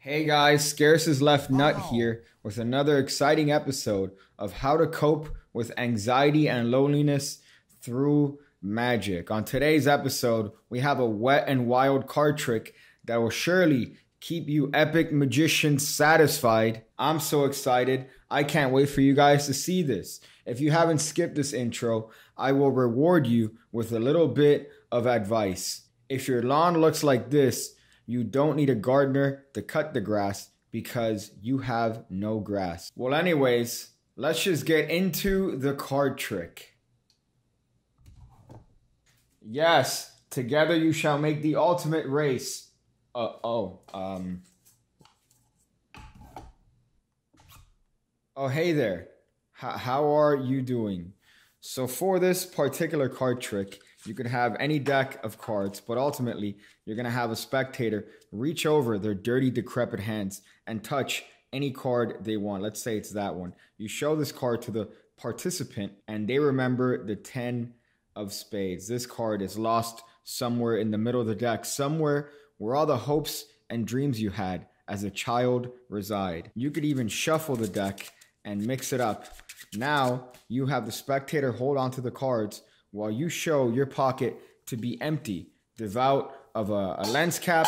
Hey guys, Scarce is Left Nut here with another exciting episode of how to cope with anxiety and loneliness through magic. On today's episode, we have a wet and wild card trick that will surely keep you epic magicians satisfied. I'm so excited. I can't wait for you guys to see this. If you haven't skipped this intro, I will reward you with a little bit of advice. If your lawn looks like this, you don't need a gardener to cut the grass because you have no grass. Well, anyways, let's just get into the card trick. Yes, together you shall make the ultimate race. Oh, hey there. How are you doing? So for this particular card trick, you could have any deck of cards, but ultimately, you're going to have a spectator reach over their dirty, decrepit hands and touch any card they want. Let's say it's that one. You show this card to the participant, and they remember the 10 of spades. This card is lost somewhere in the middle of the deck, somewhere where all the hopes and dreams you had as a child reside. You could even shuffle the deck and mix it up. Now, you have the spectator hold on to the cards while you show your pocket to be empty, devout of a lens cap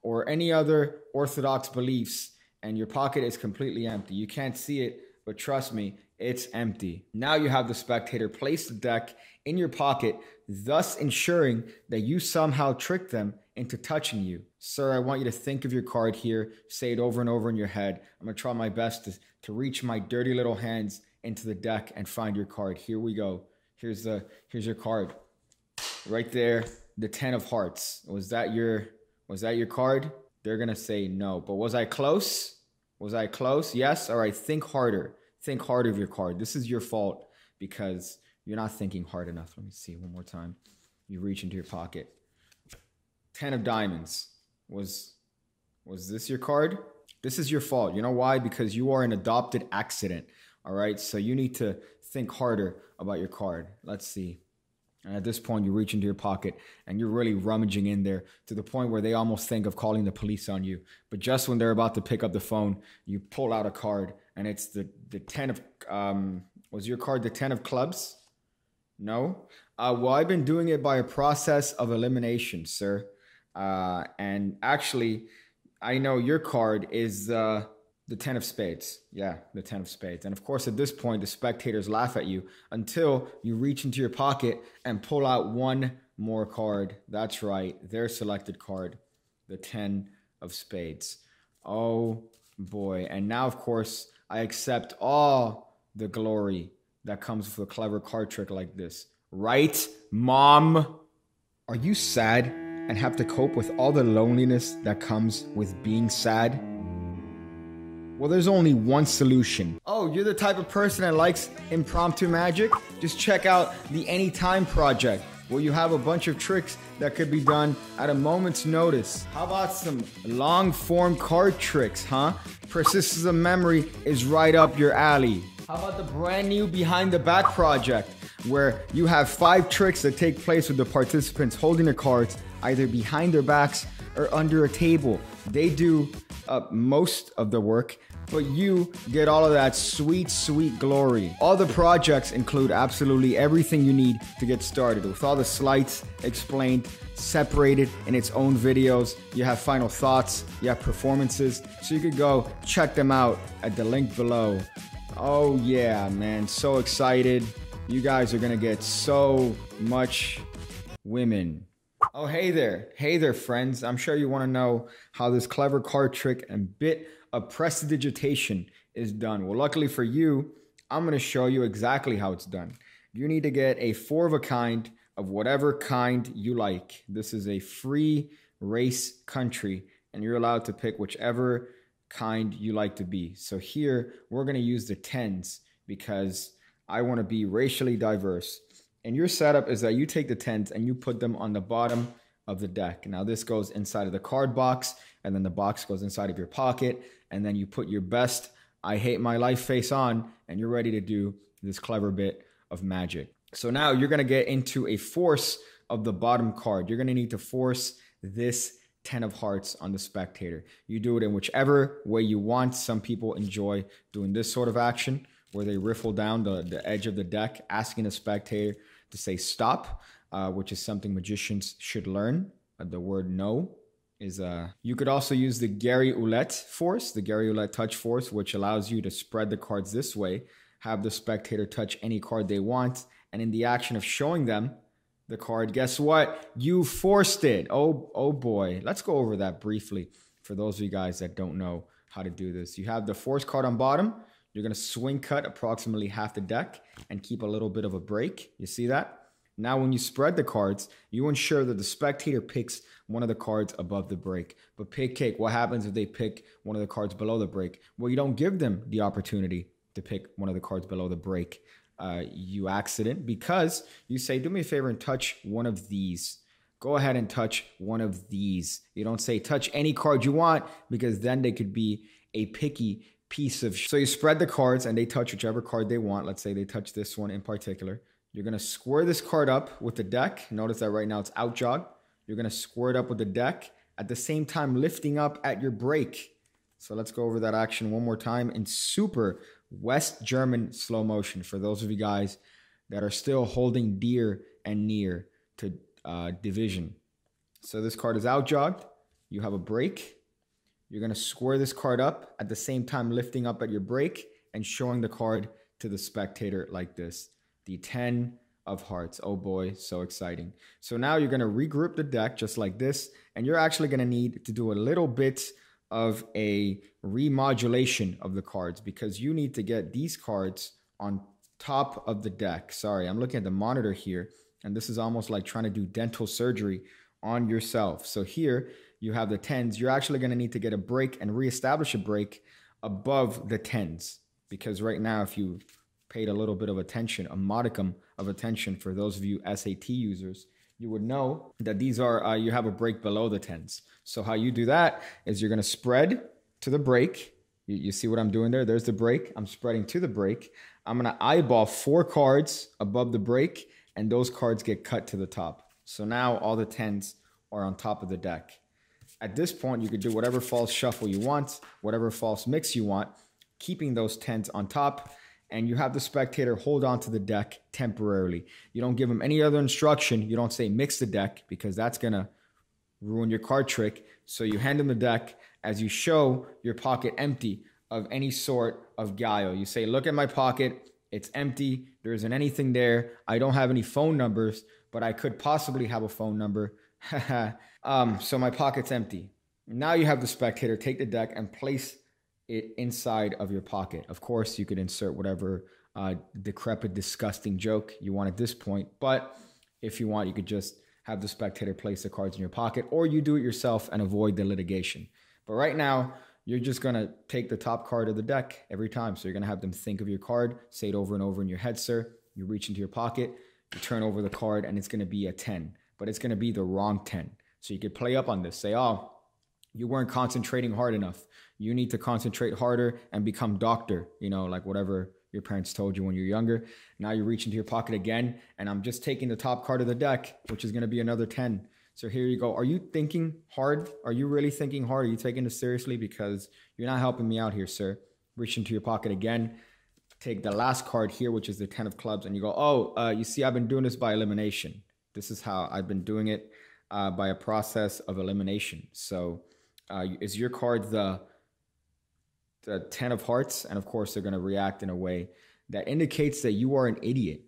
or any other orthodox beliefs, and your pocket is completely empty. You can't see it, but trust me, it's empty. Now you have the spectator place the deck in your pocket, thus ensuring that you somehow trick them into touching you. Sir, I want you to think of your card here, say it over and over in your head. I'm gonna try my best to reach my dirty little hands into the deck and find your card. Here we go. Here's your card. Right there, the 10 of hearts. Was that your card? They're going to say no. But was I close? Was I close? Yes? All right, think harder. Think harder of your card. This is your fault because you're not thinking hard enough. Let me see one more time. You reach into your pocket. 10 of diamonds. Was this your card? This is your fault. You know why? Because you are an adopted accident. All right, so you need to think harder about your card. Let's see. And at this point, you reach into your pocket and you're really rummaging in there to the point where they almost think of calling the police on you. But just when they're about to pick up the phone, you pull out a card and it's the 10 of, was your card the 10 of clubs? No? Well, I've been doing it by a process of elimination, sir. And actually, I know your card is the 10 of spades. Yeah, the 10 of spades. And of course, at this point, the spectators laugh at you until you reach into your pocket and pull out one more card. That's right, their selected card, the 10 of spades. Oh boy. And now, of course, I accept all the glory that comes with a clever card trick like this. Right, Mom? Are you sad and have to cope with all the loneliness that comes with being sad? Well, there's only one solution. Oh, you're the type of person that likes impromptu magic? Just check out the Anytime Project, where you have a bunch of tricks that could be done at a moment's notice. How about some long-form card tricks, huh? Persistence of memory is right up your alley. How about the brand new Behind the Back Project, where you have 5 tricks that take place with the participants holding the cards either behind their backs or under a table. They do most of the work, but you get all of that sweet, sweet glory. All the projects include absolutely everything you need to get started, with all the sleights explained, separated in its own videos. You have final thoughts, you have performances, so you could go check them out at the link below. Oh yeah, man, so excited. You guys are gonna get so much women. Oh, hey there, friends. I'm sure you want to know how this clever card trick and bit of prestidigitation is done. Well, luckily for you, I'm going to show you exactly how it's done. You need to get a 4 of a kind of whatever kind you like. This is a free race country, and you're allowed to pick whichever kind you like to be. So here, we're going to use the 10s because I want to be racially diverse. And your setup is that you take the 10s and you put them on the bottom of the deck. Now this goes inside of the card box, and then the box goes inside of your pocket, and then you put your best I hate my life face on, and you're ready to do this clever bit of magic. So now you're going to get into a force of the bottom card. You're going to need to force this 10 of hearts on the spectator. You do it in whichever way you want. Some people enjoy doing this sort of action where they riffle down the edge of the deck, asking the spectator to say stop, which is something magicians should learn. The word no is you could also use the Gary Ouellette force, the Gary Ouellette touch force, which allows you to spread the cards this way, have the spectator touch any card they want, and in the action of showing them the card, guess what? You forced it. Oh boy. Let's go over that briefly for those of you guys that don't know how to do this. You have the force card on bottom. You're going to swing cut approximately half the deck and keep a little bit of a break. You see that? Now, when you spread the cards, you ensure that the spectator picks one of the cards above the break. But Pigcake, what happens if they pick one of the cards below the break? Well, you don't give them the opportunity to pick one of the cards below the break. You accident, because you say, do me a favor and touch one of these. Go ahead and touch one of these. You don't say touch any card you want, because then they could be a picky piece of So you spread the cards and they touch whichever card they want. Let's say they touch this one in particular. You're going to square this card up with the deck. Notice that right now it's out jog. You're going to square it up with the deck, at the same time lifting up at your break. So let's go over that action one more time in super West German slow motion for those of you guys that are still holding dear and near to division. So this card is out jogged. You have a break. You're going to square this card up, at the same time lifting up at your break and showing the card to the spectator like this. The 10 of hearts. Oh boy, so exciting. So now you're going to regroup the deck just like this, and you're actually going to need to do a little bit of a remodulation of the cards, because you need to get these cards on top of the deck. Sorry, I'm looking at the monitor here, and this is almost like trying to do dental surgery on yourself. So here you have the 10s. You're actually going to need to get a break and reestablish a break above the 10s, because right now, if you paid a little bit of attention, a modicum of attention for those of you SAT users, you would know that these are, you have a break below the 10s. So how you do that is you're going to spread to the break. You see what I'm doing there? There's the break. I'm spreading to the break. I'm going to eyeball 4 cards above the break, and those cards get cut to the top. So now all the 10s are on top of the deck. At this point, you could do whatever false shuffle you want, whatever false mix you want, keeping those 10s on top. And you have the spectator hold on to the deck temporarily. You don't give them any other instruction. You don't say mix the deck, because that's going to ruin your card trick. So you hand them the deck as you show your pocket empty of any sort of guile. You say, look at my pocket. It's empty. There isn't anything there. I don't have any phone numbers, but I could possibly have a phone number. So my pocket's empty. Now you have the spectator take the deck and place it inside of your pocket. Of course, you could insert whatever decrepit, disgusting joke you want at this point. But if you want, you could just have the spectator place the cards in your pocket, or you do it yourself and avoid the litigation. But right now, you're just going to take the top card of the deck every time. So you're going to have them think of your card, say it over and over in your head, sir. You reach into your pocket, you turn over the card, and it's going to be a 10. But it's going to be the wrong 10. So you could play up on this. Say, oh, you weren't concentrating hard enough. You need to concentrate harder and become doctor, like whatever your parents told you when you're younger. Now you reach into your pocket again, and I'm just taking the top card of the deck, which is going to be another 10. So here you go. Are you thinking hard? Are you really thinking hard? Are you taking this seriously? Because you're not helping me out here, sir. Reach into your pocket again. Take the last card here, which is the 10 of clubs, and you go, oh, you see, I've been doing this by elimination. This is how I've been doing it, by a process of elimination. So is your card the 10 of hearts? And of course, they're going to react in a way that indicates that you are an idiot.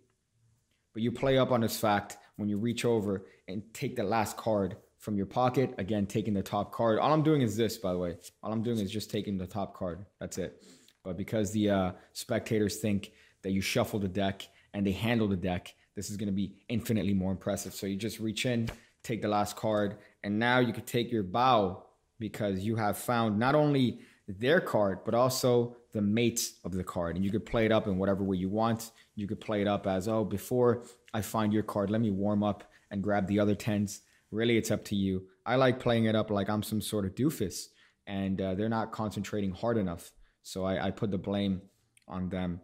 But you play up on this fact when you reach over and take the last card from your pocket. Again, taking the top card. All I'm doing is this, by the way. All I'm doing is just taking the top card. That's it. But because the spectators think that you shuffle the deck and they handle the deck, this is going to be infinitely more impressive. So you just reach in, take the last card, and now you could take your bow, because you have found not only their card, but also the mates of the card. And you could play it up in whatever way you want. You could play it up as, oh, before I find your card, let me warm up and grab the other 10s. Really, it's up to you. I like playing it up like I'm some sort of doofus, and they're not concentrating hard enough. So I put the blame on them.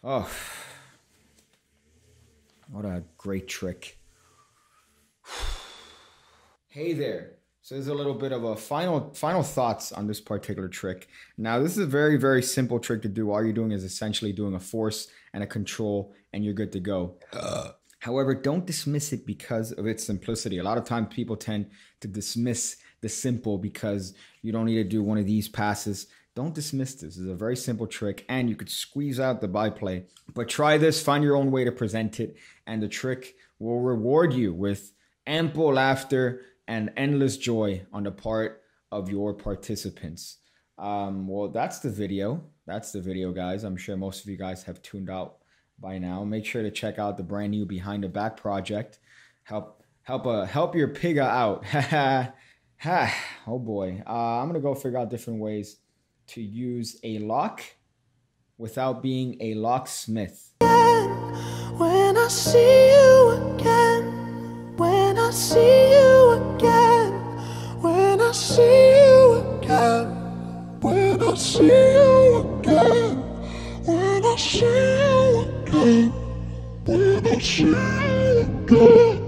Oh, what a great trick. Hey there. So there's a little bit of a final thoughts on this particular trick. Now, this is a very, very simple trick to do. All you're doing is essentially doing a force and a control, and you're good to go. However, don't dismiss it because of its simplicity. A lot of times people tend to dismiss the simple because you don't need to do one of these passes. Don't dismiss this. This is a very simple trick, and you could squeeze out the byplay. But try this, find your own way to present it, and the trick will reward you with ample laughter and endless joy on the part of your participants. Well, that's the video. That's the video, guys. I'm sure most of you guys have tuned out by now. Make sure to check out the brand new Behind the Back project. Help your pigga out. Oh boy. I'm gonna go figure out different ways to use a lock without being a locksmith. When I see you again, when I see you again, when I see you again, when I see you again, when I see you again, when I see you again.